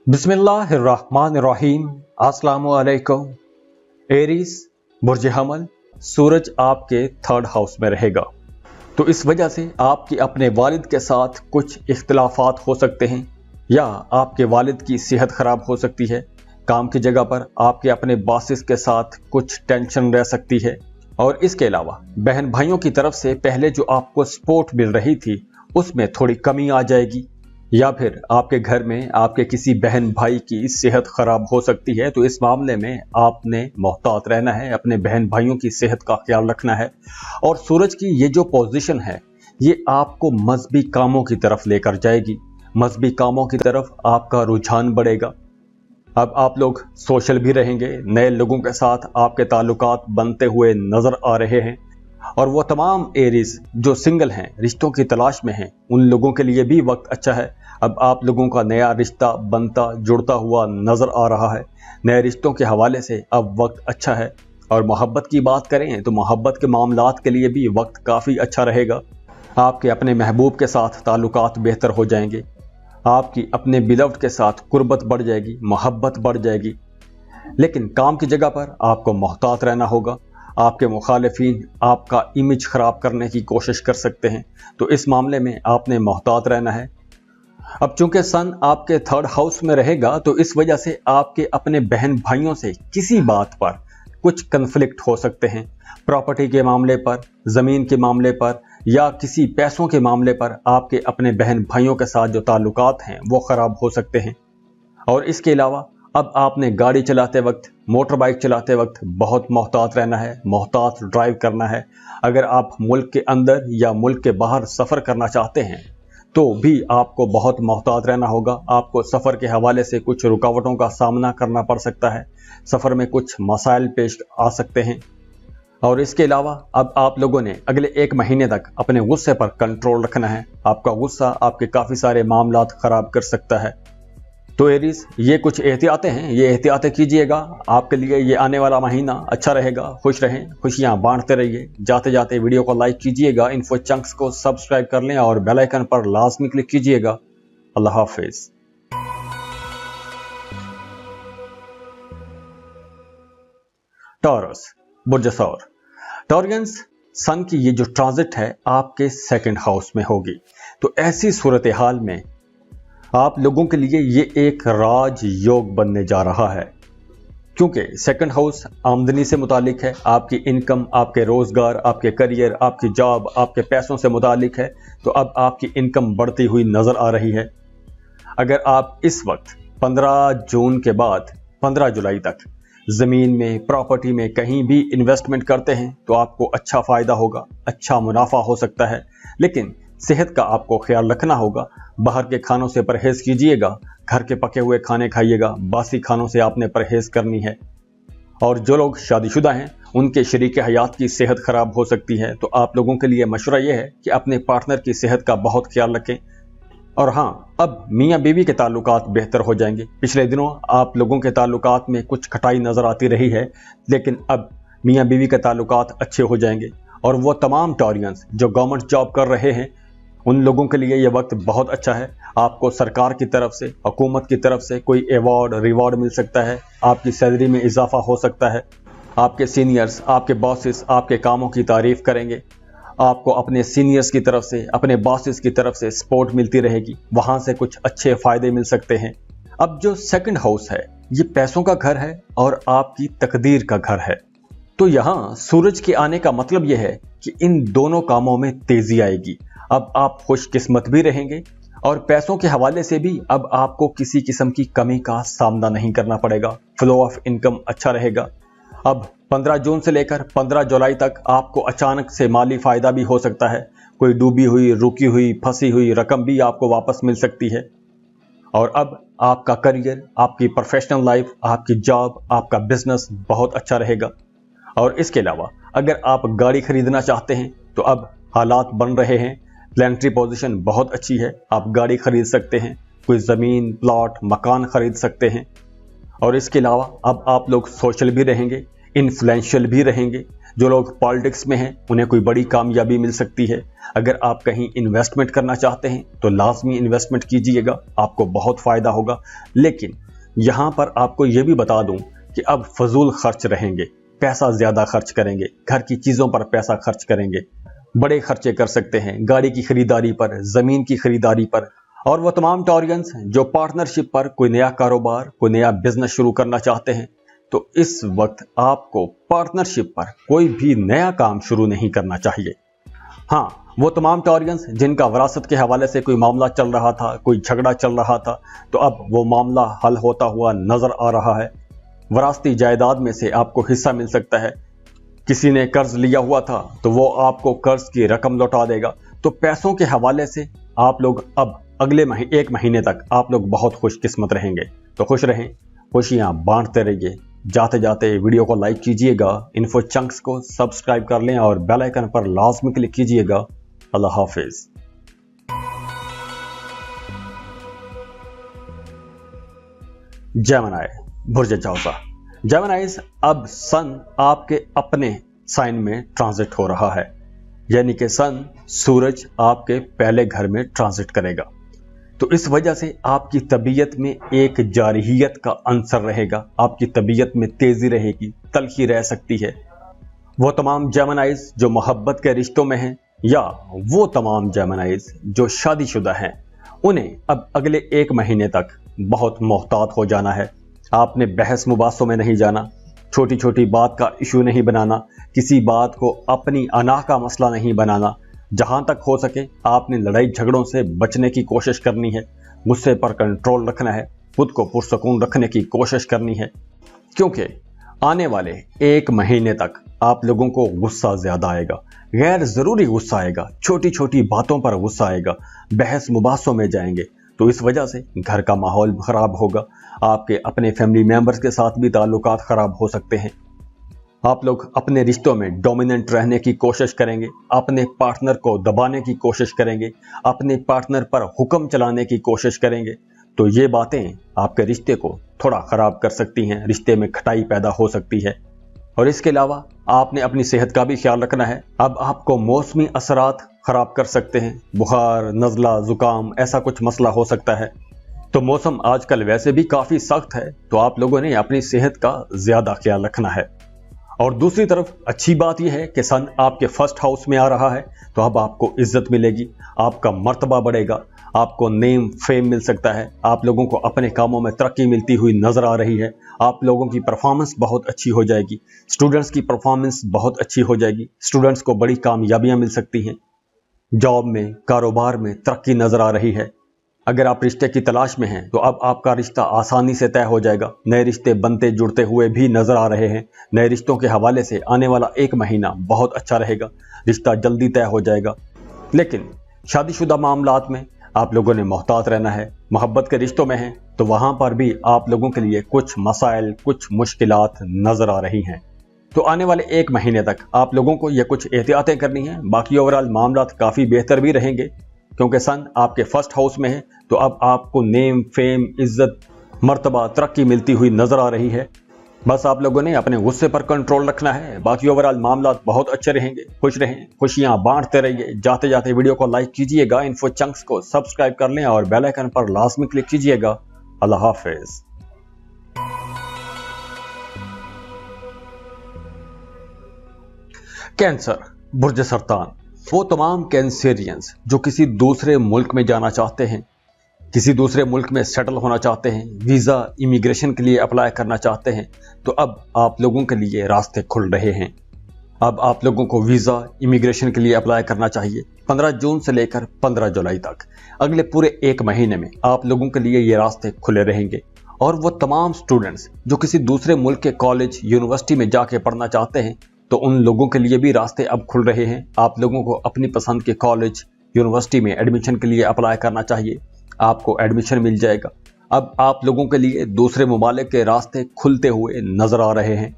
बिस्मिल्लाहिर्रहमानिर्रहीम। अस्सलामुअलैकुम। एरीज बुर्ज हमल, सूरज आपके थर्ड हाउस में रहेगा, तो इस वजह से आपके अपने वालिद के साथ कुछ इख्तिलाफात हो सकते हैं या आपके वालिद की सेहत खराब हो सकती है। काम की जगह पर आपके अपने बॉसेस के साथ कुछ टेंशन रह सकती है। और इसके अलावा बहन भाइयों की तरफ से पहले जो आपको सपोर्ट मिल रही थी उसमें थोड़ी कमी आ जाएगी, या फिर आपके घर में आपके किसी बहन भाई की सेहत खराब हो सकती है। तो इस मामले में आपने मोहतात रहना है, अपने बहन भाइयों की सेहत का ख्याल रखना है। और सूरज की ये जो पोजीशन है ये आपको मजहबी कामों की तरफ लेकर जाएगी, मजहबी कामों की तरफ आपका रुझान बढ़ेगा। अब आप लोग सोशल भी रहेंगे, नए लोगों के साथ आपके ताल्लुकात बनते हुए नजर आ रहे हैं। और वो तमाम एरीज जो सिंगल हैं, रिश्तों की तलाश में हैं, उन लोगों के लिए भी वक्त अच्छा है। अब आप लोगों का नया रिश्ता बनता जुड़ता हुआ नजर आ रहा है। नए रिश्तों के हवाले से अब वक्त अच्छा है। और मोहब्बत की बात करें तो मोहब्बत के मामलात के लिए भी वक्त काफ़ी अच्छा रहेगा। आपके अपने महबूब के साथ ताल्लुकात बेहतर हो जाएंगे, आपकी अपने बिलव्ड के साथ कुर्बत बढ़ जाएगी, मोहब्बत बढ़ जाएगी। लेकिन काम की जगह पर आपको मोहतात रहना होगा। आपके मुखालिफिन आपका इमेज खराब करने की कोशिश कर सकते हैं, तो इस मामले में आपने मोहतात रहना है। अब चूंकि सन आपके थर्ड हाउस में रहेगा तो इस वजह से आपके अपने बहन भाइयों से किसी बात पर कुछ कन्फ्लिक्ट हो सकते हैं। प्रॉपर्टी के मामले पर, ज़मीन के मामले पर, या किसी पैसों के मामले पर आपके अपने बहन भाइयों के साथ जो ताल्लुकात हैं वो ख़राब हो सकते हैं। और इसके अलावा अब आपने गाड़ी चलाते वक्त, मोटर बाइक चलाते वक्त बहुत मोहतात रहना है, मोहतात ड्राइव करना है। अगर आप मुल्क के अंदर या मुल्क के बाहर सफ़र करना चाहते हैं तो भी आपको बहुत मोहतात रहना होगा। आपको सफ़र के हवाले से कुछ रुकावटों का सामना करना पड़ सकता है, सफ़र में कुछ मसाइल पेश आ सकते हैं। और इसके अलावा अब आप लोगों ने अगले 1 महीने तक अपने गुस्से पर कंट्रोल रखना है। आपका गुस्सा आपके काफ़ी सारे मामलात ख़राब कर सकता है। तो एरीज, ये कुछ एहतियातें हैं, ये एहतियातें कीजिएगा। आपके लिए ये आने वाला महीना अच्छा रहेगा। खुश रहें, खुशियां बांटते रहिए। जाते जाते वीडियो को लाइक कीजिएगा, इन्फो चंक्स को सब्सक्राइब कर लें और बेल आइकन पर लाजमी क्लिक कीजिएगा। अल्लाह हाफिज। टॉरस बुर्ज सौर। टॉरियंस, सन की ये जो ट्रांजिट है आपके सेकंड हाउस में होगी, तो ऐसी सूरत हाल में आप लोगों के लिए ये एक राज योग बनने जा रहा है। क्योंकि सेकंड हाउस आमदनी से मुतालिक है, आपकी इनकम, आपके रोजगार, आपके करियर, आपकी जॉब, आपके पैसों से मुतालिक है। तो अब आपकी इनकम बढ़ती हुई नजर आ रही है। अगर आप इस वक्त 15 जून के बाद 15 जुलाई तक ज़मीन में, प्रॉपर्टी में कहीं भी इन्वेस्टमेंट करते हैं तो आपको अच्छा फ़ायदा होगा, अच्छा मुनाफा हो सकता है। लेकिन सेहत का आपको ख्याल रखना होगा। बाहर के खानों से परहेज़ कीजिएगा, घर के पके हुए खाने खाइएगा, बासी खानों से आपने परहेज़ करनी है। और जो लोग शादीशुदा हैं उनके शरीक हयात की सेहत ख़राब हो सकती है, तो आप लोगों के लिए मशवरा यह है कि अपने पार्टनर की सेहत का बहुत ख्याल रखें। और हाँ, अब मियाँ बीवी के ताल्लुकात बेहतर हो जाएंगे। पिछले दिनों आप लोगों के ताल्लुकात में कुछ खटाई नज़र आती रही है, लेकिन अब मियाँ बीवी के ताल्लुकात अच्छे हो जाएंगे। और वो तमाम टॉरियंस जो गवर्नमेंट जॉब कर रहे हैं उन लोगों के लिए यह वक्त बहुत अच्छा है। आपको सरकार की तरफ से, हुकूमत की तरफ से कोई अवार्ड रिवॉर्ड मिल सकता है, आपकी सैलरी में इजाफा हो सकता है। आपके सीनियर्स, आपके बॉसेस आपके कामों की तारीफ करेंगे। आपको अपने सीनियर्स की तरफ से, अपने बॉसेस की तरफ से सपोर्ट मिलती रहेगी, वहाँ से कुछ अच्छे फ़ायदे मिल सकते हैं। अब जो सेकंड हाउस है ये पैसों का घर है और आपकी तकदीर का घर है। तो यहाँ सूरज के आने का मतलब यह है कि इन दोनों कामों में तेज़ी आएगी। अब आप खुशकिस्मत भी रहेंगे और पैसों के हवाले से भी अब आपको किसी किस्म की कमी का सामना नहीं करना पड़ेगा। फ्लो ऑफ इनकम अच्छा रहेगा। अब 15 जून से लेकर 15 जुलाई तक आपको अचानक से माली फ़ायदा भी हो सकता है। कोई डूबी हुई, रुकी हुई, फंसी हुई रकम भी आपको वापस मिल सकती है। और अब आपका करियर, आपकी प्रोफेशनल लाइफ, आपकी जॉब, आपका बिजनेस बहुत अच्छा रहेगा। और इसके अलावा अगर आप गाड़ी खरीदना चाहते हैं तो अब हालात बन रहे हैं, प्लानिटरी पोजीशन बहुत अच्छी है, आप गाड़ी खरीद सकते हैं, कोई ज़मीन, प्लॉट, मकान खरीद सकते हैं। और इसके अलावा अब आप लोग सोशल भी रहेंगे, इन्फ्लुएंशियल भी रहेंगे। जो लोग पॉलिटिक्स में हैं उन्हें कोई बड़ी कामयाबी मिल सकती है। अगर आप कहीं इन्वेस्टमेंट करना चाहते हैं तो लाजमी इन्वेस्टमेंट कीजिएगा, आपको बहुत फ़ायदा होगा। लेकिन यहाँ पर आपको ये भी बता दूँ कि अब फजूल खर्च रहेंगे, पैसा ज़्यादा खर्च करेंगे, घर की चीज़ों पर पैसा खर्च करेंगे, बड़े खर्चे कर सकते हैं गाड़ी की खरीदारी पर, ज़मीन की खरीदारी पर। और वो तमाम टॉरियंस जो पार्टनरशिप पर कोई नया कारोबार, कोई नया बिजनेस शुरू करना चाहते हैं, तो इस वक्त आपको पार्टनरशिप पर कोई भी नया काम शुरू नहीं करना चाहिए। हाँ, वो तमाम टॉरियंस जिनका विरासत के हवाले से कोई मामला चल रहा था, कोई झगड़ा चल रहा था, तो अब वो मामला हल होता हुआ नजर आ रहा है। विरासती जायदाद में से आपको हिस्सा मिल सकता है। किसी ने कर्ज लिया हुआ था तो वो आपको कर्ज की रकम लौटा देगा। तो पैसों के हवाले से आप लोग अब अगले एक महीने तक आप लोग बहुत खुशकिस्मत रहेंगे। तो खुश रहें, खुशियां बांटते रहिए। जाते जाते वीडियो को लाइक कीजिएगा, इन्फो चंक्स को सब्सक्राइब कर लें और बेल आइकन पर लाजमी क्लिक कीजिएगा। अल्लाह हाफिज। जेमिनी, बुर्ज जौज़ा। जेमिनीज़, अब सन आपके अपने साइन में ट्रांजिट हो रहा है, यानी कि सन सूरज आपके पहले घर में ट्रांजिट करेगा। तो इस वजह से आपकी तबीयत में एक जारहियत का अंसर रहेगा, आपकी तबीयत में तेजी रहेगी, तलखी रह सकती है। वो तमाम जेमिनीज़ जो मोहब्बत के रिश्तों में हैं या वो तमाम जेमिनीज़ जो शादीशुदा हैं, उन्हें अब अगले एक महीने तक बहुत मोहतात हो जाना है। आपने बहस मुबासों में नहीं जाना, छोटी छोटी बात का इशू नहीं बनाना, किसी बात को अपनी अना का मसला नहीं बनाना। जहां तक हो सके आपने लड़ाई झगड़ों से बचने की कोशिश करनी है, गुस्से पर कंट्रोल रखना है, खुद को पुरसकून रखने की कोशिश करनी है, क्योंकि आने वाले एक महीने तक आप लोगों को गुस्सा ज्यादा आएगा, गैर जरूरी गुस्सा आएगा, छोटी छोटी बातों पर गुस्सा आएगा, बहस मुबासों में जाएंगे। तो इस वजह से घर का माहौल खराब होगा, आपके अपने फैमिली मेंबर्स के साथ भी ताल्लुकात खराब हो सकते हैं। आप लोग अपने रिश्तों में डोमिनेंट रहने की कोशिश करेंगे, अपने पार्टनर को दबाने की कोशिश करेंगे, अपने पार्टनर पर हुक्म चलाने की कोशिश करेंगे। तो ये बातें आपके रिश्ते को थोड़ा ख़राब कर सकती हैं, रिश्ते में खटाई पैदा हो सकती है। और इसके अलावा आपने अपनी सेहत का भी ख्याल रखना है। अब आपको मौसमी असरात ख़राब कर सकते हैं, बुखार, नज़ला, ज़ुकाम, ऐसा कुछ मसला हो सकता है। तो मौसम आजकल वैसे भी काफ़ी सख्त है, तो आप लोगों ने अपनी सेहत का ज़्यादा ख्याल रखना है। और दूसरी तरफ अच्छी बात यह है कि सन आपके फर्स्ट हाउस में आ रहा है, तो अब आपको इज्जत मिलेगी, आपका मर्तबा बढ़ेगा, आपको नेम फेम मिल सकता है, आप लोगों को अपने कामों में तरक्की मिलती हुई नजर आ रही है, आप लोगों की परफॉर्मेंस बहुत अच्छी हो जाएगी, स्टूडेंट्स की परफॉर्मेंस बहुत अच्छी हो जाएगी, स्टूडेंट्स को बड़ी कामयाबियां मिल सकती हैं, जॉब में, कारोबार में तरक्की नजर आ रही है। अगर आप रिश्ते की तलाश में हैं तो अब आपका रिश्ता आसानी से तय हो जाएगा, नए रिश्ते बनते जुड़ते हुए भी नजर आ रहे हैं। नए रिश्तों के हवाले से आने वाला एक महीना बहुत अच्छा रहेगा, रिश्ता जल्दी तय हो जाएगा। लेकिन शादीशुदा मामलात में आप लोगों ने मोहतात रहना है। मोहब्बत के रिश्तों में हैं तो वहां पर भी आप लोगों के लिए कुछ मसाइल, कुछ मुश्किलात नजर आ रही हैं। तो आने वाले एक महीने तक आप लोगों को ये कुछ एहतियातें करनी है। बाकी ओवरऑल मामलात काफ़ी बेहतर भी रहेंगे, क्योंकि सन आपके फर्स्ट हाउस में है, तो अब आपको नेम, फेम, इज्जत, मर्तबा, तरक्की मिलती हुई नजर आ रही है। बस आप लोगों ने अपने गुस्से पर कंट्रोल रखना है। बाकी ओवरऑल मामलात बहुत अच्छे रहेंगे। खुश रहें, खुशियां बांटते रहिए। जाते जाते वीडियो को लाइक कीजिएगा, इन्फो चंक्स को सब्सक्राइब कर लें और बेल आइकन पर लाजमी क्लिक कीजिएगा। अल्लाह हाफिज। कैंसर, बुर्ज सरतान। वो तमाम कैंसेरियंस जो किसी दूसरे मुल्क में जाना चाहते हैं, किसी दूसरे मुल्क में सेटल होना चाहते हैं, वीज़ा इमिग्रेशन के लिए अप्लाई करना चाहते हैं, तो अब आप लोगों के लिए रास्ते खुल रहे हैं। अब आप लोगों को वीज़ा इमिग्रेशन के लिए अप्लाई करना चाहिए 15 जून से लेकर 15 जुलाई तक। अगले पूरे एक महीने में आप लोगों के लिए ये रास्ते खुले रहेंगे। और वो तमाम स्टूडेंट्स जो किसी दूसरे मुल्क के कॉलेज, यूनिवर्सिटी में जाके पढ़ना चाहते हैं, तो उन लोगों के लिए भी रास्ते अब खुल रहे हैं। आप लोगों को अपनी पसंद के कॉलेज, यूनिवर्सिटी में एडमिशन के लिए अप्लाई करना चाहिए, आपको एडमिशन मिल जाएगा। अब आप लोगों के लिए दूसरे मुमालिक के रास्ते खुलते हुए नजर आ रहे हैं।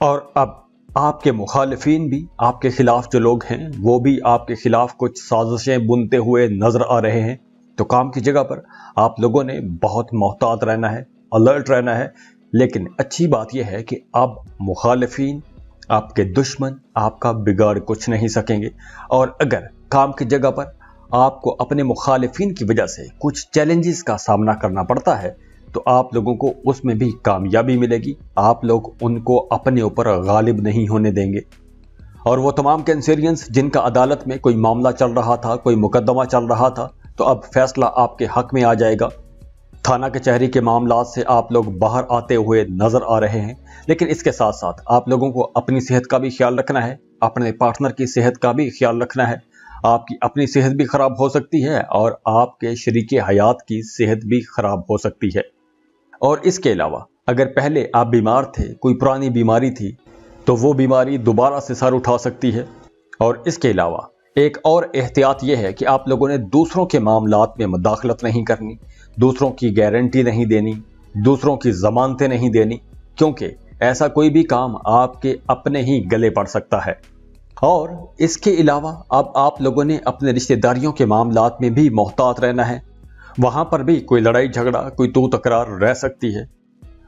और अब आपके मुखालिफिन भी, आपके खिलाफ जो लोग हैं वो भी आपके खिलाफ कुछ साजिशें बुनते हुए नजर आ रहे हैं। तो काम की जगह पर आप लोगों ने बहुत मोहतात रहना है, अलर्ट रहना है। लेकिन अच्छी बात यह है कि अब मुखालिफिन आपके दुश्मन आपका बिगाड़ कुछ नहीं सकेंगे। और अगर काम की जगह पर आपको अपने मुखालिफिन की वजह से कुछ चैलेंजेस का सामना करना पड़ता है तो आप लोगों को उसमें भी कामयाबी मिलेगी। आप लोग उनको अपने ऊपर गालिब नहीं होने देंगे। और वो तमाम कैंसेरियंस जिनका अदालत में कोई मामला चल रहा था, कोई मुकदमा चल रहा था, तो अब फैसला आपके हक में आ जाएगा। थाना कचहरी के मामलात से आप लोग बाहर आते हुए नजर आ रहे हैं। लेकिन इसके साथ साथ आप लोगों को अपनी सेहत का भी ख्याल रखना है, अपने पार्टनर की सेहत का भी ख्याल रखना है। आपकी अपनी सेहत भी खराब हो सकती है और आपके शरीके हयात की सेहत भी खराब हो सकती है। और इसके अलावा अगर पहले आप बीमार थे, कोई पुरानी बीमारी थी, तो वो बीमारी दोबारा से सर उठा सकती है। और इसके अलावा एक और एहतियात यह है कि आप लोगों ने दूसरों के मामलात में मुदाखलत नहीं करनी, दूसरों की गारंटी नहीं देनी, दूसरों की जमानतें नहीं देनी, क्योंकि ऐसा कोई भी काम आपके अपने ही गले पड़ सकता है। और इसके अलावा अब आप लोगों ने अपने रिश्तेदारियों के मामलात में भी मोहतात रहना है। वहां पर भी कोई लड़ाई झगड़ा, कोई तू तकरार रह सकती है।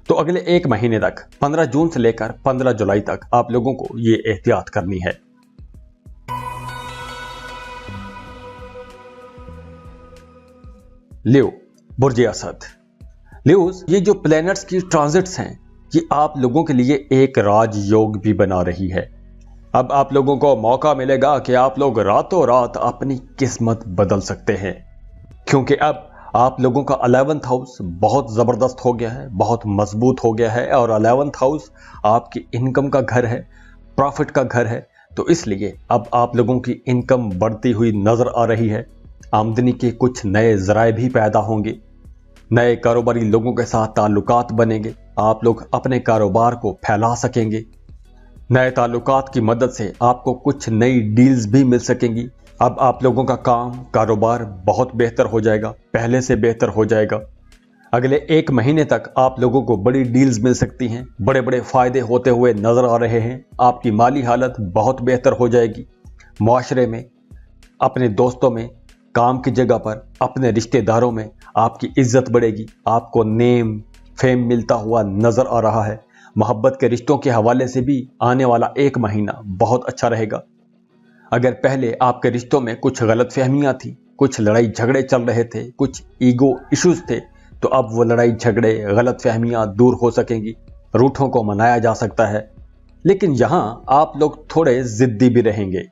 तो अगले एक महीने तक 15 जून से लेकर 15 जुलाई तक आप लोगों को ये एहतियात करनी है। लियो, बुर्ज असद। लियोस, ये जो प्लैनेट्स की ट्रांजिट्स हैं ये आप लोगों के लिए एक राजयोग भी बना रही है। अब आप लोगों को मौका मिलेगा कि आप लोग रातों रात अपनी किस्मत बदल सकते हैं, क्योंकि अब आप लोगों का 11th हाउस बहुत ज़बरदस्त हो गया है, बहुत मजबूत हो गया है। और 11th हाउस आपकी इनकम का घर है, प्रॉफिट का घर है। तो इसलिए अब आप लोगों की इनकम बढ़ती हुई नजर आ रही है। आमदनी के कुछ नए ज़राए भी पैदा होंगे, नए कारोबारी लोगों के साथ ताल्लुकात बनेंगे, आप लोग अपने कारोबार को फैला सकेंगे। नए ताल्लुकात की मदद से आपको कुछ नई डील्स भी मिल सकेंगी। अब आप लोगों का काम कारोबार बहुत बेहतर हो जाएगा, पहले से बेहतर हो जाएगा। अगले एक महीने तक आप लोगों को बड़ी डील्स मिल सकती हैं, बड़े बड़े फायदे होते हुए नजर आ रहे हैं। आपकी माली हालत बहुत बेहतर हो जाएगी। मुआशरे में, अपने दोस्तों में, काम की जगह पर, अपने रिश्तेदारों में आपकी इज्जत बढ़ेगी। आपको नेम फेम मिलता हुआ नजर आ रहा है। मोहब्बत के रिश्तों के हवाले से भी आने वाला एक महीना बहुत अच्छा रहेगा। अगर पहले आपके रिश्तों में कुछ गलत फहमियाँ थी, कुछ लड़ाई झगड़े चल रहे थे, कुछ ईगो इश्यूज थे, तो अब वो लड़ाई झगड़े गलत फहमियाँ दूर हो सकेंगी, रूठों को मनाया जा सकता है। लेकिन यहाँ आप लोग थोड़े जिद्दी भी रहेंगे।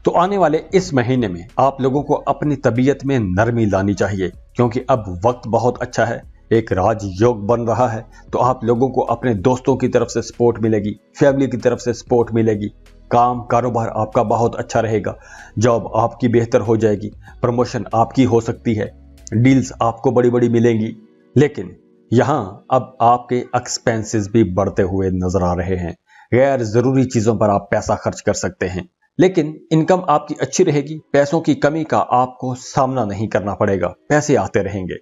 तो आने वाले इस महीने में आप लोगों को अपनी तबीयत में नरमी लानी चाहिए, क्योंकि अब वक्त बहुत अच्छा है, एक राजयोग बन रहा है। तो आप लोगों को अपने दोस्तों की तरफ से सपोर्ट मिलेगी, फैमिली की तरफ से सपोर्ट मिलेगी। काम कारोबार आपका बहुत अच्छा रहेगा, जॉब आपकी बेहतर हो जाएगी, प्रमोशन आपकी हो सकती है, डील्स आपको बड़ी बड़ी मिलेंगी। लेकिन यहाँ अब आपके एक्सपेंसेस भी बढ़ते हुए नजर आ रहे हैं। गैर जरूरी चीजों पर आप पैसा खर्च कर सकते हैं। लेकिन इनकम आपकी अच्छी रहेगी, पैसों की कमी का आपको सामना नहीं करना पड़ेगा, पैसे आते रहेंगे।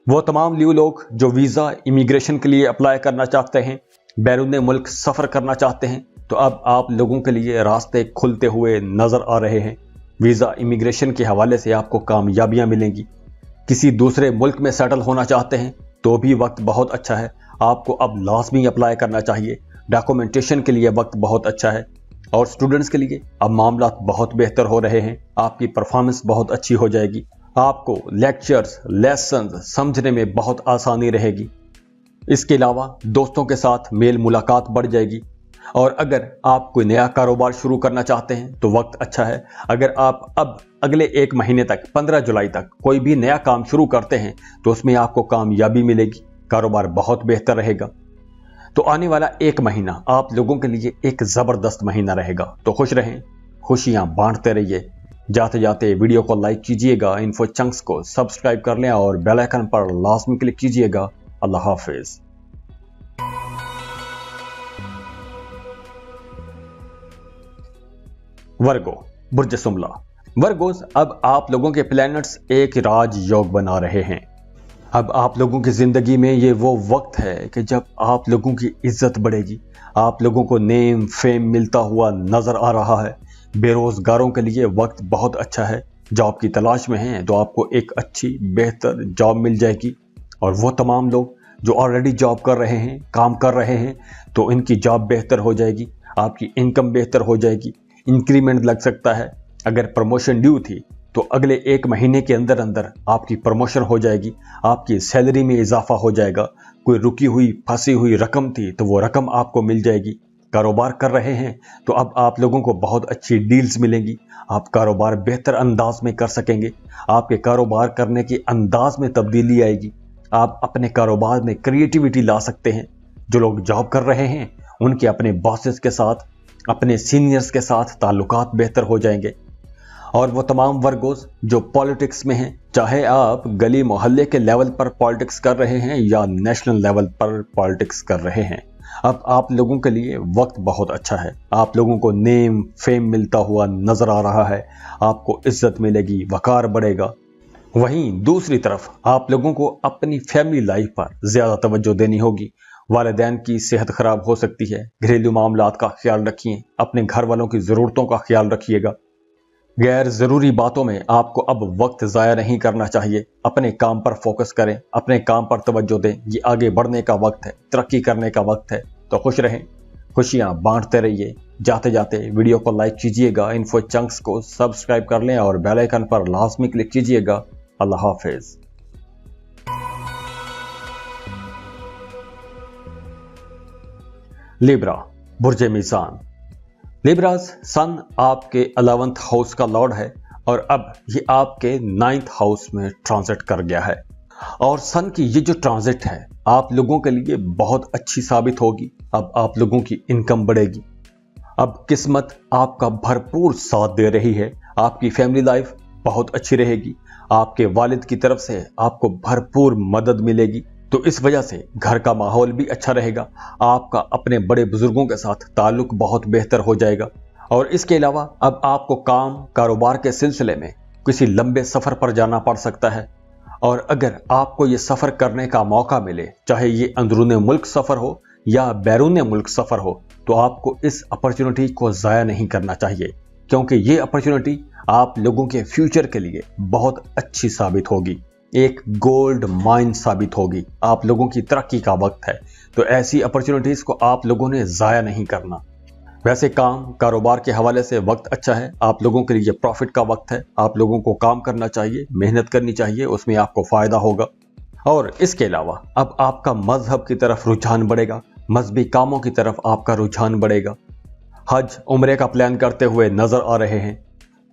वो तमाम लियो लोग जो वीजा इमिग्रेशन के लिए अप्लाई करना चाहते हैं, बैरून मुल्क सफर करना चाहते हैं, तो अब आप लोगों के लिए रास्ते खुलते हुए नजर आ रहे हैं। वीजा इमिग्रेशन के हवाले से आपको कामयाबियां मिलेंगी। किसी दूसरे मुल्क में सेटल होना चाहते हैं तो भी वक्त बहुत अच्छा है, आपको अब लाजमी अप्लाई करना चाहिए। डॉक्यूमेंटेशन के लिए वक्त बहुत अच्छा है। और स्टूडेंट्स के लिए अब मामला बहुत बेहतर हो रहे हैं, आपकी परफॉर्मेंस बहुत अच्छी हो जाएगी। आपको लेक्चर्स लेसन्स समझने में बहुत आसानी रहेगी। इसके अलावा दोस्तों के साथ मेल मुलाकात बढ़ जाएगी। और अगर आप कोई नया कारोबार शुरू करना चाहते हैं तो वक्त अच्छा है। अगर आप अब अगले एक महीने तक 15 जुलाई तक कोई भी नया काम शुरू करते हैं तो उसमें आपको कामयाबी मिलेगी, कारोबार बहुत बेहतर रहेगा। तो आने वाला एक महीना आप लोगों के लिए एक जबरदस्त महीना रहेगा। तो खुश रहें, खुशियां बांटते रहिए। जाते जाते वीडियो को लाइक कीजिएगा, इन्फो चंक्स को सब्सक्राइब कर लें और बेल आइकन पर लाजमी क्लिक कीजिएगा। अल्लाह हाफिज। वर्गो, बुर्ज सुमला। वर्गोस, अब आप लोगों के प्लैनेट्स एक राजयोग बना रहे हैं। अब आप लोगों की जिंदगी में ये वो वक्त है कि जब आप लोगों की इज्जत बढ़ेगी, आप लोगों को नेम फेम मिलता हुआ नजर आ रहा है। बेरोजगारों के लिए वक्त बहुत अच्छा है। जॉब की तलाश में हैं तो आपको एक अच्छी बेहतर जॉब मिल जाएगी। और वो तमाम लोग जो ऑलरेडी जॉब कर रहे हैं, काम कर रहे हैं, तो इनकी जॉब बेहतर हो जाएगी। आपकी इनकम बेहतर हो जाएगी, इंक्रीमेंट लग सकता है। अगर प्रमोशन ड्यू थी तो अगले 1 महीने के अंदर अंदर आपकी प्रमोशन हो जाएगी, आपकी सैलरी में इजाफा हो जाएगा। कोई रुकी हुई फंसी हुई रकम थी तो वो रकम आपको मिल जाएगी। कारोबार कर रहे हैं तो अब आप लोगों को बहुत अच्छी डील्स मिलेंगी, आप कारोबार बेहतर अंदाज में कर सकेंगे, आपके कारोबार करने के अंदाज में तब्दीली आएगी, आप अपने कारोबार में क्रिएटिविटी ला सकते हैं। जो लोग जॉब कर रहे हैं उनके अपने बॉसेस के साथ, अपने सीनियर्स के साथ ताल्लुकात बेहतर हो जाएंगे। और वो तमाम वर्गोस जो पॉलिटिक्स में हैं, चाहे आप गली मोहल्ले के लेवल पर पॉलिटिक्स कर रहे हैं या नेशनल लेवल पर पॉलिटिक्स कर रहे हैं, अब आप लोगों के लिए वक्त बहुत अच्छा है। आप लोगों को नेम फेम मिलता हुआ नजर आ रहा है, आपको इज्जत मिलेगी, वकार बढ़ेगा। वहीं दूसरी तरफ आप लोगों को अपनी फैमिली लाइफ पर ज्यादा तवज्जो देनी होगी। वालिदैन की सेहत खराब हो सकती है, घरेलू मामलात का ख्याल रखिए, अपने घर वालों की जरूरतों का ख्याल रखिएगा। गैर जरूरी बातों में आपको अब वक्त ज़ाया नहीं करना चाहिए। अपने काम पर फोकस करें, अपने काम पर तवज्जो दें। ये आगे बढ़ने का वक्त है, तरक्की करने का वक्त है। तो खुश रहें, खुशियां बांटते रहिए। जाते जाते वीडियो को लाइक कीजिएगा, इन्फो चंक्स को सब्सक्राइब कर लें और बेल आइकन पर लाजमी क्लिक कीजिएगा। अल्लाह हाफिज। लिब्रा, बुर्जे मीज़ान। लिब्राज, सन आपके 11th हाउस का लॉर्ड है और अब ये आपके 9th हाउस में ट्रांजिट कर गया है। और सन की ये जो ट्रांजिट है आप लोगों के लिए बहुत अच्छी साबित होगी। अब आप लोगों की इनकम बढ़ेगी, अब किस्मत आपका भरपूर साथ दे रही है, आपकी फैमिली लाइफ बहुत अच्छी रहेगी, आपके वालिद की तरफ से आपको भरपूर मदद मिलेगी। तो इस वजह से घर का माहौल भी अच्छा रहेगा, आपका अपने बड़े बुजुर्गों के साथ ताल्लुक बहुत बेहतर हो जाएगा। और इसके अलावा अब आपको काम कारोबार के सिलसिले में किसी लंबे सफर पर जाना पड़ सकता है। और अगर आपको ये सफर करने का मौका मिले, चाहे ये अंदरूने मुल्क सफर हो या बैरूने मुल्क सफर हो, तो आपको इस अपॉर्चुनिटी को जाया नहीं करना चाहिए, क्योंकि ये अपॉर्चुनिटी आप लोगों के फ्यूचर के लिए बहुत अच्छी साबित होगी, एक गोल्ड माइन साबित होगी। आप लोगों की तरक्की का वक्त है, तो ऐसी अपॉर्चुनिटीज को आप लोगों ने जाया नहीं करना। वैसे काम कारोबार के हवाले से वक्त अच्छा है, आप लोगों के लिए प्रॉफिट का वक्त है, आप लोगों को काम करना चाहिए, मेहनत करनी चाहिए, उसमें आपको फायदा होगा। और इसके अलावा अब आपका मजहब की तरफ रुझान बढ़ेगा, मजहबी कामों की तरफ आपका रुझान बढ़ेगा। हज उम्रे का प्लान करते हुए नजर आ रहे हैं,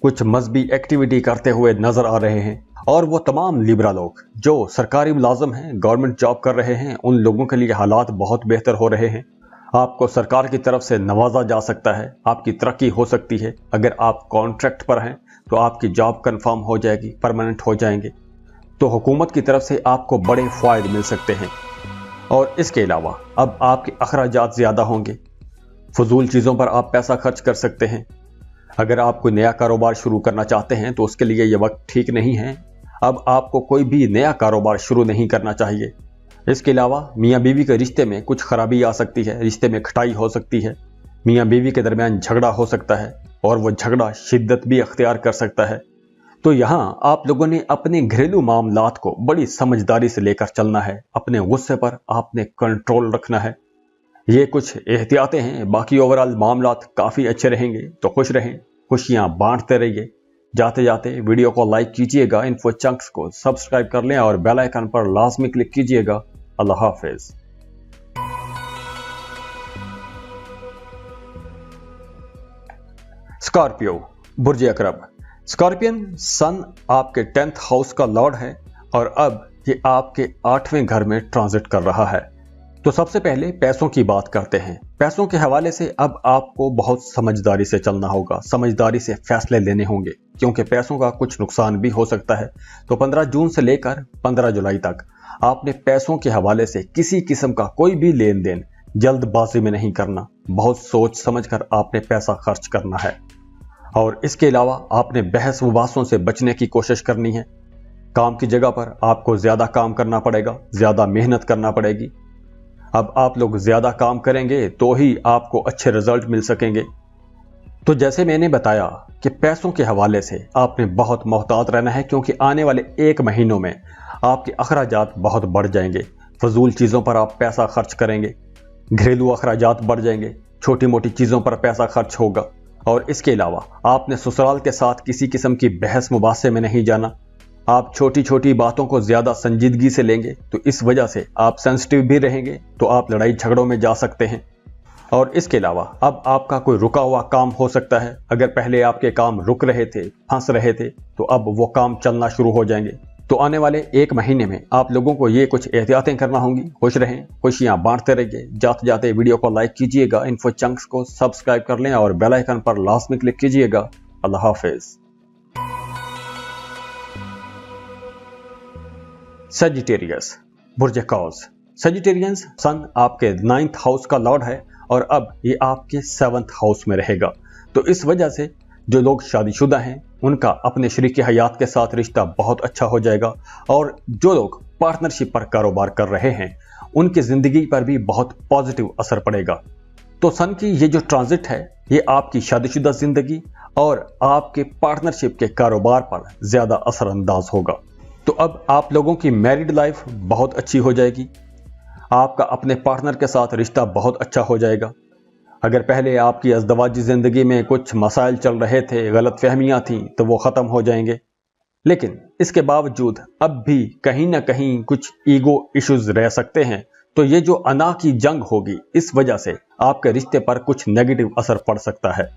कुछ मजहबी एक्टिविटी करते हुए नजर आ रहे हैं। और वो तमाम लिब्रा लोग जो सरकारी मुलाजिम हैं, गवर्नमेंट जॉब कर रहे हैं, उन लोगों के लिए हालात बहुत बेहतर हो रहे हैं। आपको सरकार की तरफ से नवाजा जा सकता है, आपकी तरक्की हो सकती है। अगर आप कॉन्ट्रैक्ट पर हैं तो आपकी जॉब कंफर्म हो जाएगी, परमानेंट हो जाएंगे। तो हुकूमत की तरफ से आपको बड़े फायदे मिल सकते हैं। और इसके अलावा अब आपके अखराजात ज़्यादा होंगे, फजूल चीज़ों पर आप पैसा खर्च कर सकते हैं। अगर आप कोई नया कारोबार शुरू करना चाहते हैं तो उसके लिए ये वक्त ठीक नहीं है। अब आपको कोई भी नया कारोबार शुरू नहीं करना चाहिए। इसके अलावा मियाँ बीवी के रिश्ते में कुछ खराबी आ सकती है, रिश्ते में खटाई हो सकती है, मियाँ बीवी के दरमियान झगड़ा हो सकता है और वो झगड़ा शिद्दत भी अख्तियार कर सकता है। तो यहाँ आप लोगों ने अपने घरेलू मामलात को बड़ी समझदारी से लेकर चलना है, अपने गुस्से पर आपने कंट्रोल रखना है। ये कुछ एहतियातें हैं, बाकी ओवरऑल मामलात काफ़ी अच्छे रहेंगे। तो खुश रहें, खुशियाँ बांटते रहिए। जाते जाते वीडियो को लाइक कीजिएगा, इन्फो चंक्स को सब्सक्राइब कर लें और बेल आइकन पर लाजमी क्लिक कीजिएगा। अल्लाह हाफिज। स्कॉर्पियो, बुर्ज अकरब। स्कॉर्पियन, सन आपके 10th हाउस का लॉर्ड है और अब ये आपके 8वें घर में ट्रांजिट कर रहा है। तो सबसे पहले पैसों की बात करते हैं। पैसों के हवाले से अब आपको बहुत समझदारी से चलना होगा, समझदारी से फैसले लेने होंगे, क्योंकि पैसों का कुछ नुकसान भी हो सकता है। तो 15 जून से लेकर 15 जुलाई तक आपने पैसों के हवाले से किसी किस्म का कोई भी लेन देन जल्दबाजी में नहीं करना, बहुत सोच समझकर आपने पैसा खर्च करना है। और इसके अलावा आपने बहस वबासों से बचने की कोशिश करनी है। काम की जगह पर आपको ज्यादा काम करना पड़ेगा, ज्यादा मेहनत करना पड़ेगी। अब आप लोग ज्यादा काम करेंगे तो ही आपको अच्छे रिजल्ट मिल सकेंगे। तो जैसे मैंने बताया कि पैसों के हवाले से आपने बहुत मोहतात रहना है, क्योंकि आने वाले 1 महीनों में आपके अखराजात बहुत बढ़ जाएंगे। फजूल चीज़ों पर आप पैसा खर्च करेंगे, घरेलू अखराजात बढ़ जाएंगे, छोटी मोटी चीज़ों पर पैसा खर्च होगा। और इसके अलावा आपने ससुराल के साथ किसी किस्म की बहस मुबासे में नहीं जाना। आप छोटी छोटी बातों को ज़्यादा संजीदगी से लेंगे तो इस वजह से आप सेंसिटिव भी रहेंगे, तो आप लड़ाई झगड़ों में जा सकते हैं। और इसके अलावा अब आपका कोई रुका हुआ काम हो सकता है। अगर पहले आपके काम रुक रहे थे, फंस रहे थे, तो अब वो काम चलना शुरू हो जाएंगे। तो आने वाले 1 महीने में आप लोगों को ये कुछ एहतियातें करना होंगी। खुश रहें, खुशियां बांटते रहिए। जाते जाते वीडियो को लाइक कीजिएगा, इन्फो चंक्स को सब्सक्राइब कर लें और बेल आइकन पर लास्ट में क्लिक कीजिएगा। अल्लाह हाफिज। सजिटेरियस, बुर्ज कौस। सजिटेरियंस सन आपके 9th हाउस का लॉर्ड है और अब ये आपके 7th हाउस में रहेगा। तो इस वजह से जो लोग शादीशुदा हैं उनका अपने शरीक हयात के साथ रिश्ता बहुत अच्छा हो जाएगा, और जो लोग पार्टनरशिप पर कारोबार कर रहे हैं उनकी जिंदगी पर भी बहुत पॉजिटिव असर पड़ेगा। तो सन की ये जो ट्रांजिट है ये आपकी शादीशुदा जिंदगी और आपके पार्टनरशिप के कारोबार पर ज्यादा असरअंदाज होगा। तो अब आप लोगों की मैरिड लाइफ बहुत अच्छी हो जाएगी। आपका अपने पार्टनर के साथ रिश्ता बहुत अच्छा हो जाएगा। अगर पहले आपकी अज़दवाजी ज़िंदगी में कुछ मसाइल चल रहे थे, गलतफहमियां थीं, तो वो ख़त्म हो जाएंगे। लेकिन इसके बावजूद अब भी कहीं ना कहीं कुछ ईगो इश्यूज रह सकते हैं। तो ये जो अना की जंग होगी, इस वजह से आपके रिश्ते पर कुछ नेगेटिव असर पड़ सकता है।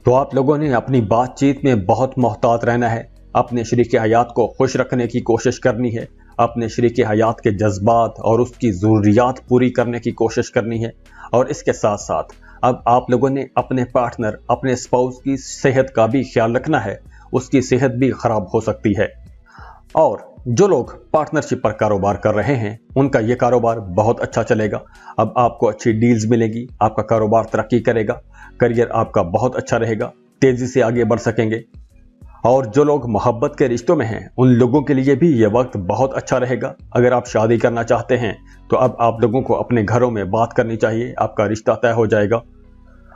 तो आप लोगों ने अपनी बातचीत में बहुत मोहतात रहना है। अपने शरीक हयात को खुश रखने की कोशिश करनी है। अपने शरीक हयात के जज्बात और उसकी ज़रूरियात पूरी करने की कोशिश करनी है। और इसके साथ साथ अब आप लोगों ने अपने पार्टनर, अपने स्पाउस की सेहत का भी ख्याल रखना है। उसकी सेहत भी ख़राब हो सकती है। और जो लोग पार्टनरशिप पर कारोबार कर रहे हैं उनका ये कारोबार बहुत अच्छा चलेगा। अब आपको अच्छी डील्स मिलेगी, आपका कारोबार तरक्की करेगा, करियर आपका बहुत अच्छा रहेगा, तेज़ी से आगे बढ़ सकेंगे। और जो लोग मोहब्बत के रिश्तों में हैं उन लोगों के लिए भी ये वक्त बहुत अच्छा रहेगा। अगर आप शादी करना चाहते हैं तो अब आप लोगों को अपने घरों में बात करनी चाहिए, आपका रिश्ता तय हो जाएगा।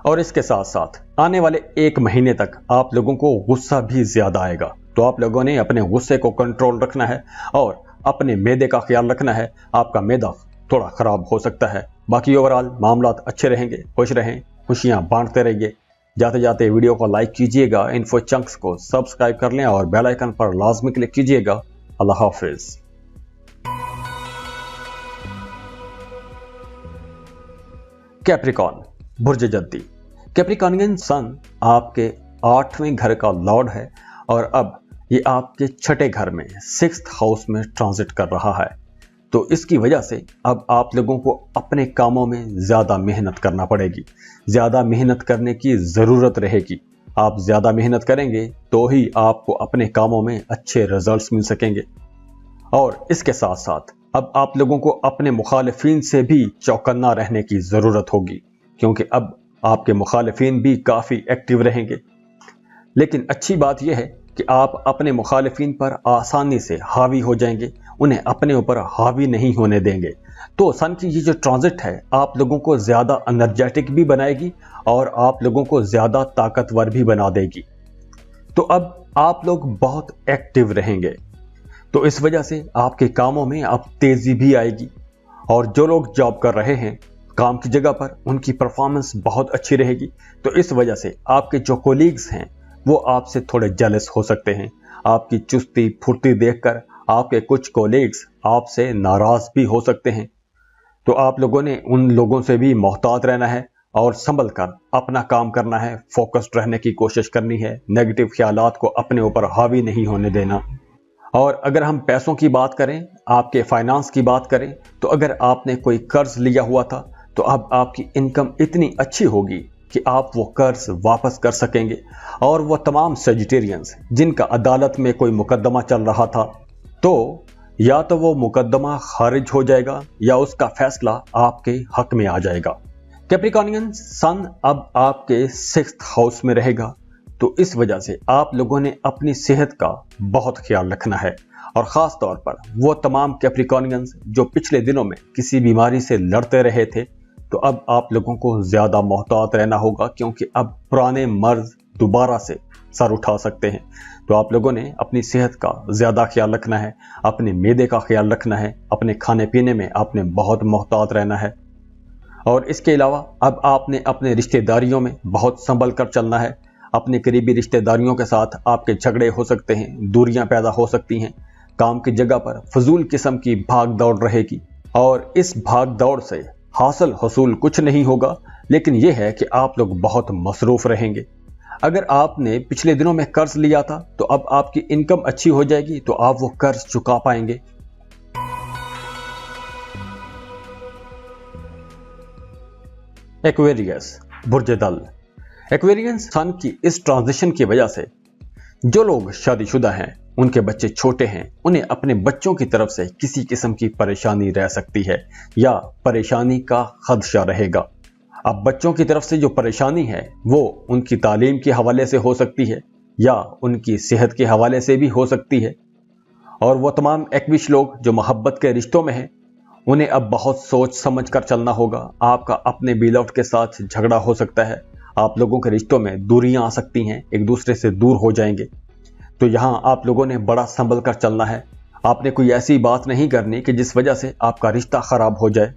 और इसके साथ साथ आने वाले 1 महीने तक आप लोगों को गुस्सा भी ज्यादा आएगा। तो आप लोगों ने अपने गुस्से को कंट्रोल रखना है और अपने मैदे का ख्याल रखना है। आपका मैदा थोड़ा खराब हो सकता है। बाकी ओवरऑल मामला अच्छे रहेंगे। खुश रहें, खुशियां बांटते रहिए। जाते जाते वीडियो को लाइक कीजिएगा, इन्फो चंक्स को सब्सक्राइब कर लें और बेल आइकन पर लाजमी क्लिक कीजिएगा। अल्लाह हाफिज। कैप्रिकॉर्न, बुर्ज जद्दी। कैप्रिकॉर्नियन सन आपके 8वें घर का लॉर्ड है और अब ये आपके 6ठे घर में 6th हाउस में ट्रांजिट कर रहा है। तो इसकी वजह से अब आप लोगों को अपने कामों में ज़्यादा मेहनत करना पड़ेगी। ज़्यादा मेहनत करने की ज़रूरत रहेगी। आप ज़्यादा मेहनत करेंगे तो ही आपको अपने कामों में अच्छे रिजल्ट्स मिल सकेंगे। और इसके साथ साथ अब आप लोगों को अपने मुखालिफिन से भी चौकन्ना रहने की ज़रूरत होगी, क्योंकि अब आपके मुखालिफिन भी काफ़ी एक्टिव रहेंगे। लेकिन अच्छी बात यह है कि आप अपने मुखालिफिन पर आसानी से हावी हो जाएंगे, उन्हें अपने ऊपर हावी नहीं होने देंगे। तो सन की ये जो ट्रांजिट है आप लोगों को ज़्यादा एनर्जेटिक भी बनाएगी और आप लोगों को ज़्यादा ताकतवर भी बना देगी। तो अब आप लोग बहुत एक्टिव रहेंगे। तो इस वजह से आपके कामों में अब तेज़ी भी आएगी। और जो लोग जॉब कर रहे हैं काम की जगह पर, उनकी परफॉर्मेंस बहुत अच्छी रहेगी। तो इस वजह से आपके जो कोलीग्स हैं वो आपसे थोड़े जेलस हो सकते हैं। आपकी चुस्ती फुर्ती देखकर आपके कुछ कोलीग्स आपसे नाराज भी हो सकते हैं। तो आप लोगों ने उन लोगों से भी मोहतात रहना है और संभल कर अपना काम करना है, फोकस्ड रहने की कोशिश करनी है, नेगेटिव ख्यालात को अपने ऊपर हावी नहीं होने देना। और अगर हम पैसों की बात करें, आपके फाइनेंस की बात करें, तो अगर आपने कोई कर्ज लिया हुआ था तो अब आपकी इनकम इतनी अच्छी होगी कि आप वो कर्ज वापस कर सकेंगे। और वो तमाम सेजिटेरियंस जिनका अदालत में कोई मुकदमा चल रहा था, तो या तो वो मुकदमा खारिज हो जाएगा या उसका फैसला आपके हक में आ जाएगा। कैप्रिकॉर्नियन सन अब आपके 6th हाउस में रहेगा। तो इस वजह से आप लोगों ने अपनी सेहत का बहुत ख्याल रखना है। और ख़ास तौर पर वो तमाम कैप्रिकॉर्नियंस जो पिछले दिनों में किसी बीमारी से लड़ते रहे थे, तो अब आप लोगों को ज़्यादा मोहतात रहना होगा, क्योंकि अब पुराने मर्ज दोबारा से सर उठा सकते हैं। तो आप लोगों ने अपनी सेहत का ज़्यादा ख्याल रखना है, अपने मैदे का ख्याल रखना है, अपने खाने पीने में आपने बहुत मोहतात रहना है। और इसके अलावा अब आपने अपने रिश्तेदारियों में बहुत संभल कर चलना है। अपने करीबी रिश्तेदारियों के साथ आपके झगड़े हो सकते हैं, दूरियां पैदा हो सकती हैं। काम की जगह पर फजूल किस्म की भाग दौड़ रहेगी और इस भाग दौड़ से हासिल हसूल कुछ नहीं होगा, लेकिन यह है कि आप लोग बहुत मसरूफ रहेंगे। अगर आपने पिछले दिनों में कर्ज लिया था तो अब आपकी इनकम अच्छी हो जाएगी तो आप वो कर्ज चुका पाएंगे। एक्वेरियस बुर्ज दल। एक्वेरियस सन की इस ट्रांजिशन की वजह से जो लोग शादीशुदा हैं, उनके बच्चे छोटे हैं, उन्हें अपने बच्चों की तरफ से किसी किस्म की परेशानी रह सकती है या परेशानी का खदशा रहेगा। अब बच्चों की तरफ से जो परेशानी है वो उनकी तालीम के हवाले से हो सकती है या उनकी सेहत के हवाले से भी हो सकती है। और वो तमाम एक्विश लोग जो मोहब्बत के रिश्तों में हैं, उन्हें अब बहुत सोच समझ कर चलना होगा। आपका अपने बिलॉव्ड के साथ झगड़ा हो सकता है, आप लोगों के रिश्तों में दूरियां आ सकती हैं, एक दूसरे से दूर हो जाएंगे। तो यहाँ आप लोगों ने बड़ा संभल कर चलना है। आपने कोई ऐसी बात नहीं करनी कि जिस वजह से आपका रिश्ता खराब हो जाए।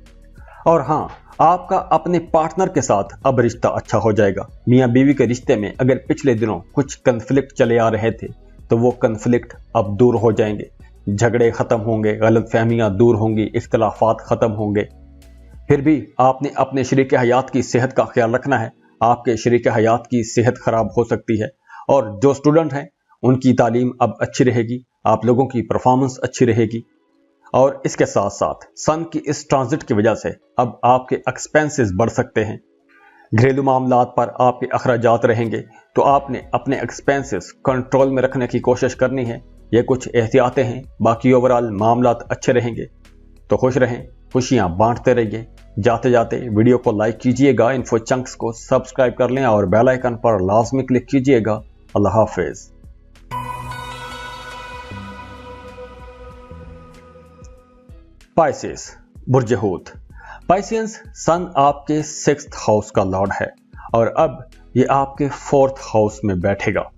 और हाँ, आपका अपने पार्टनर के साथ अब रिश्ता अच्छा हो जाएगा। मियाँ बीवी के रिश्ते में अगर पिछले दिनों कुछ कन्फ्लिक्ट चले आ रहे थे तो वो कन्फ्लिक्ट अब दूर हो जाएंगे, झगड़े खत्म होंगे, गलतफहमियां दूर होंगी, इख्तलाफात खत्म होंगे। फिर भी आपने अपने शरीक हयात की सेहत का ख्याल रखना है। आपके शरीक हयात की सेहत खराब हो सकती है और जो स्टूडेंट हैं उनकी तालीम अब अच्छी रहेगी, आप लोगों की परफॉर्मेंस अच्छी रहेगी। और इसके साथ साथ सन की इस ट्रांजिट की वजह से अब आपके एक्सपेंसेस बढ़ सकते हैं। घरेलू मामलात पर आपके अखराजात रहेंगे तो आपने अपने एक्सपेंसेस कंट्रोल में रखने की कोशिश करनी है। ये कुछ एहतियातें हैं, बाकी ओवरऑल मामलात अच्छे रहेंगे। तो खुश रहें, खुशियां बांटते रहिए। जाते जाते वीडियो को लाइक कीजिएगा, इन्फो चंक्स को सब्सक्राइब कर लें और बेल आइकन पर लाजमी क्लिक कीजिएगा। अल्लाह हाफिज। पाइसेस बुर्ज हूत। पाइसियंस सन आपके 6th हाउस का लॉर्ड है और अब ये आपके 4th हाउस में बैठेगा।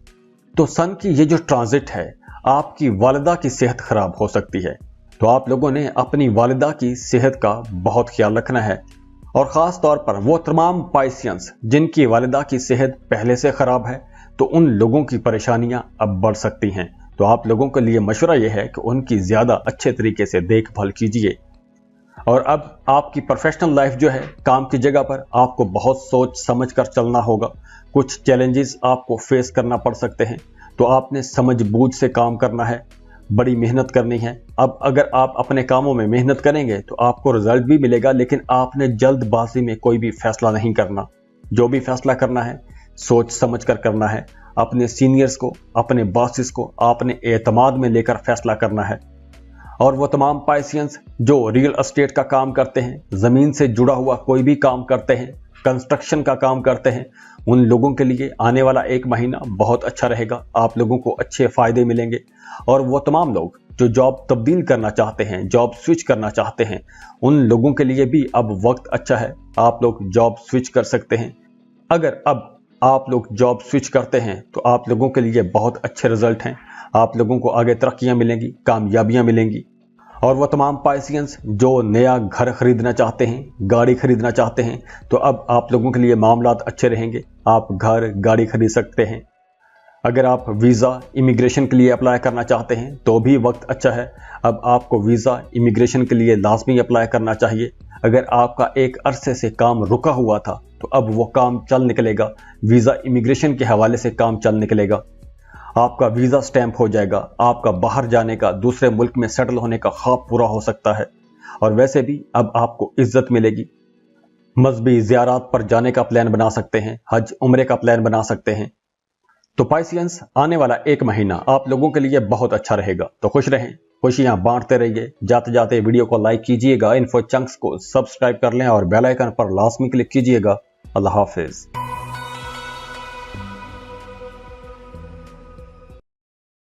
तो सन की ये जो ट्रांजिट है, आपकी वालिदा की सेहत खराब हो सकती है। तो आप लोगों ने अपनी वालिदा की सेहत का बहुत ख्याल रखना है और ख़ास तौर पर वो तमाम पाइसियंस जिनकी वालिदा की सेहत पहले से ख़राब है, तो उन लोगों की परेशानियां अब बढ़ सकती हैं। तो आप लोगों के लिए मशवरा यह है कि उनकी ज़्यादा अच्छे तरीके से देखभाल कीजिए। और अब आपकी प्रोफेशनल लाइफ जो है, काम की जगह पर आपको बहुत सोच समझ कर चलना होगा। कुछ चैलेंजेस आपको फेस करना पड़ सकते हैं, तो आपने समझ बूझ से काम करना है, बड़ी मेहनत करनी है। अब अगर आप अपने कामों में मेहनत करेंगे तो आपको रिजल्ट भी मिलेगा, लेकिन आपने जल्दबाजी में कोई भी फैसला नहीं करना। जो भी फैसला करना है सोच समझ कर करना है। अपने सीनियर्स को, अपने बॉसेस को आपने एतमाद में लेकर फैसला करना है। और वो तमाम पाइसियंस जो रियल एस्टेट का काम करते हैं, ज़मीन से जुड़ा हुआ कोई भी काम करते हैं, कंस्ट्रक्शन का काम करते हैं, उन लोगों के लिए आने वाला एक महीना बहुत अच्छा रहेगा। आप लोगों को अच्छे फायदे मिलेंगे। और वो तमाम लोग जो जॉब तब्दील करना चाहते हैं, जॉब स्विच करना चाहते हैं, उन लोगों के लिए भी अब वक्त अच्छा है। आप लोग जॉब स्विच कर सकते हैं। अगर अब आप लोग जॉब स्विच करते हैं तो आप लोगों के लिए बहुत अच्छे रिजल्ट हैं। आप लोगों को आगे तरक्कियां मिलेंगी, कामयाबियां मिलेंगी। और वो तमाम पाइसियंस जो नया घर खरीदना चाहते हैं, गाड़ी खरीदना चाहते हैं, तो अब आप लोगों के लिए मामलात अच्छे रहेंगे। आप घर गाड़ी खरीद सकते हैं। अगर आप वीज़ा इमिग्रेशन के लिए अप्लाई करना चाहते हैं तो भी वक्त अच्छा है। अब आपको वीज़ा इमिग्रेशन के लिए लाजमी अप्लाई करना चाहिए। अगर आपका एक अरसे से काम रुका हुआ था तो अब वो काम चल निकलेगा। वीज़ा इमिग्रेशन के हवाले से काम चल निकलेगा। आपका वीज़ा स्टैंप हो जाएगा। आपका बाहर जाने का, दूसरे मुल्क में सेटल होने का ख्वाब पूरा हो सकता है। और वैसे भी अब आपको इज्जत मिलेगी। मजहबी ज़ियारत पर जाने का प्लान बना सकते हैं, हज उम्रे का प्लान बना सकते हैं। तो पाइसियंस, आने वाला एक महीना आप लोगों के लिए बहुत अच्छा रहेगा। तो खुश रहें, खुशियां बांटते रहिए। जाते जाते वीडियो को लाइक कीजिएगा, इन्फो चंक्स को सब्सक्राइब कर लें और बेल आइकन पर लाजमी क्लिक कीजिएगा। अल्लाह हाफिज।